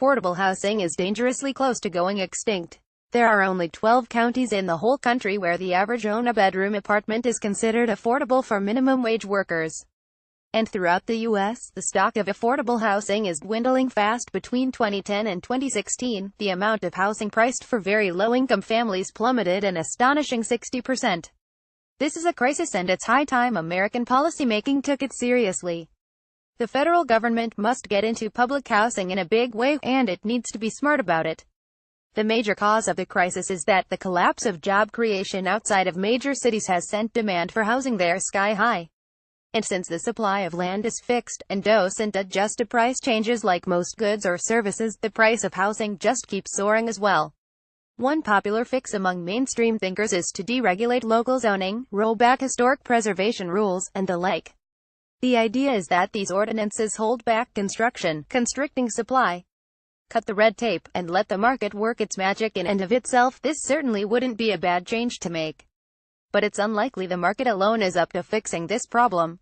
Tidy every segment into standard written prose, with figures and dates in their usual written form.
affordable housing is dangerously close to going extinct. There are only 12 counties in the whole country where the average own-a-bedroom apartment is considered affordable for minimum-wage workers. And throughout the U.S., the stock of affordable housing is dwindling fast. Between 2010 and 2016, the amount of housing priced for very low-income families plummeted an astonishing 60%. This is a crisis, and it's high time American policymaking took it seriously. The federal government must get into public housing in a big way, and it needs to be smart about it. The major cause of the crisis is that the collapse of job creation outside of major cities has sent demand for housing there sky high. And since the supply of land is fixed, and doesn't adjust to price changes like most goods or services, the price of housing just keeps soaring as well. One popular fix among mainstream thinkers is to deregulate local zoning, roll back historic preservation rules, and the like. The idea is that these ordinances hold back construction, constricting supply. Cut the red tape, and let the market work its magic in and of itself. This certainly wouldn't be a bad change to make. But it's unlikely the market alone is up to fixing this problem.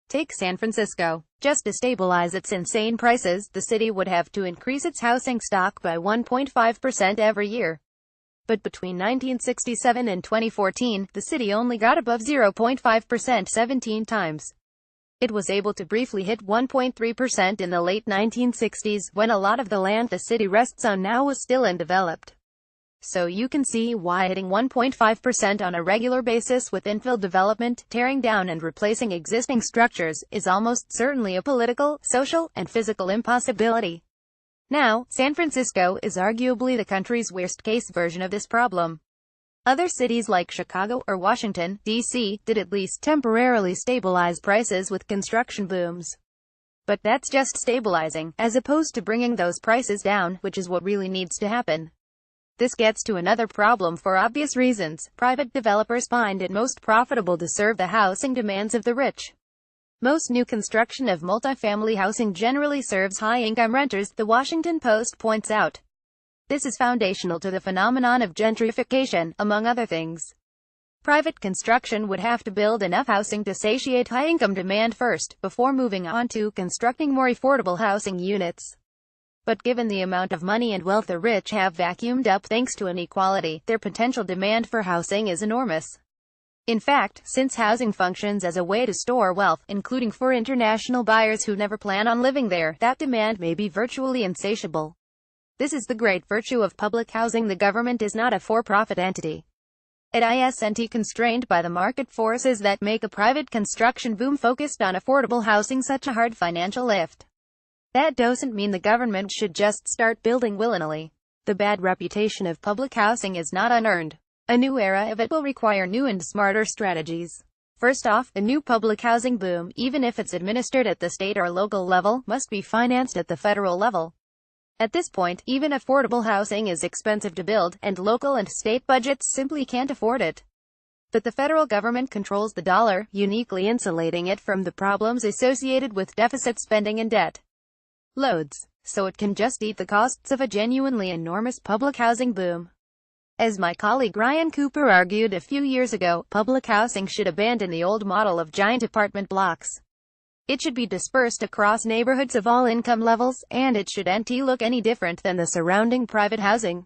Take San Francisco. Just to stabilize its insane prices, the city would have to increase its housing stock by 1.5% every year. But between 1967 and 2014, the city only got above 0.5% 17 times. It was able to briefly hit 1.3% in the late 1960s, when a lot of the land the city rests on now was still undeveloped. So you can see why hitting 1.5% on a regular basis with infill development, tearing down and replacing existing structures, is almost certainly a political, social, and physical impossibility. Now, San Francisco is arguably the country's worst-case version of this problem. Other cities like Chicago or Washington, D.C., did at least temporarily stabilize prices with construction booms. But that's just stabilizing, as opposed to bringing those prices down, which is what really needs to happen. This gets to another problem for obvious reasons. Private developers find it most profitable to serve the housing demands of the rich. Most new construction of multifamily housing generally serves high-income renters, the Washington Post points out. This is foundational to the phenomenon of gentrification, among other things. Private construction would have to build enough housing to satiate high-income demand first, before moving on to constructing more affordable housing units. But given the amount of money and wealth the rich have vacuumed up thanks to inequality, their potential demand for housing is enormous. In fact, since housing functions as a way to store wealth, including for international buyers who never plan on living there, that demand may be virtually insatiable. This is the great virtue of public housing. The government is not a for-profit entity. It isn't constrained by the market forces that make a private construction boom focused on affordable housing such a hard financial lift. That doesn't mean the government should just start building willy-nilly. The bad reputation of public housing is not unearned. A new era of it will require new and smarter strategies. First off, a new public housing boom, even if it's administered at the state or local level, must be financed at the federal level. At this point, even affordable housing is expensive to build, and local and state budgets simply can't afford it. But the federal government controls the dollar, uniquely insulating it from the problems associated with deficit spending and debt loads, so it can just eat the costs of a genuinely enormous public housing boom. As my colleague Ryan Cooper argued a few years ago, public housing should abandon the old model of giant apartment blocks. It should be dispersed across neighborhoods of all income levels, and it shouldn't look any different than the surrounding private housing.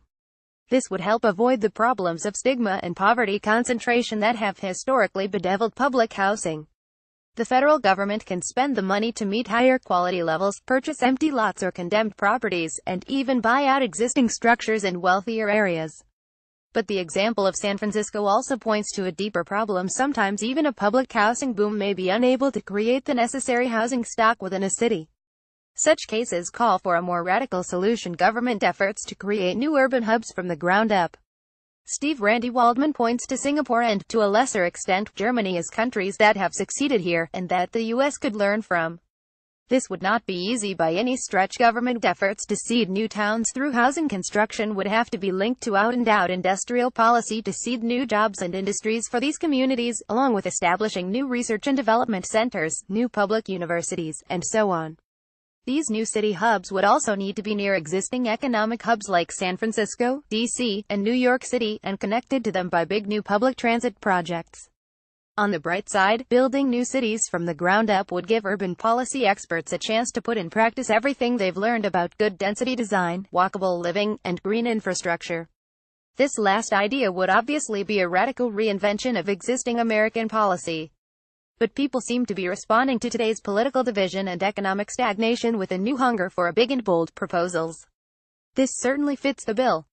This would help avoid the problems of stigma and poverty concentration that have historically bedeviled public housing. The federal government can spend the money to meet higher quality levels, purchase empty lots or condemned properties, and even buy out existing structures in wealthier areas. But the example of San Francisco also points to a deeper problem. Sometimes even a public housing boom may be unable to create the necessary housing stock within a city. Such cases call for a more radical solution: government efforts to create new urban hubs from the ground up. Steve Randy Waldman points to Singapore and, to a lesser extent, Germany as countries that have succeeded here, and that the U.S. could learn from. This would not be easy by any stretch. Government efforts to seed new towns through housing construction would have to be linked to out-and-out industrial policy to seed new jobs and industries for these communities, along with establishing new research and development centers, new public universities, and so on. These new city hubs would also need to be near existing economic hubs like San Francisco, D.C., and New York City, and connected to them by big new public transit projects. On the bright side, building new cities from the ground up would give urban policy experts a chance to put in practice everything they've learned about good density design, walkable living, and green infrastructure. This last idea would obviously be a radical reinvention of existing American policy. But people seem to be responding to today's political division and economic stagnation with a new hunger for big and bold proposals. This certainly fits the bill.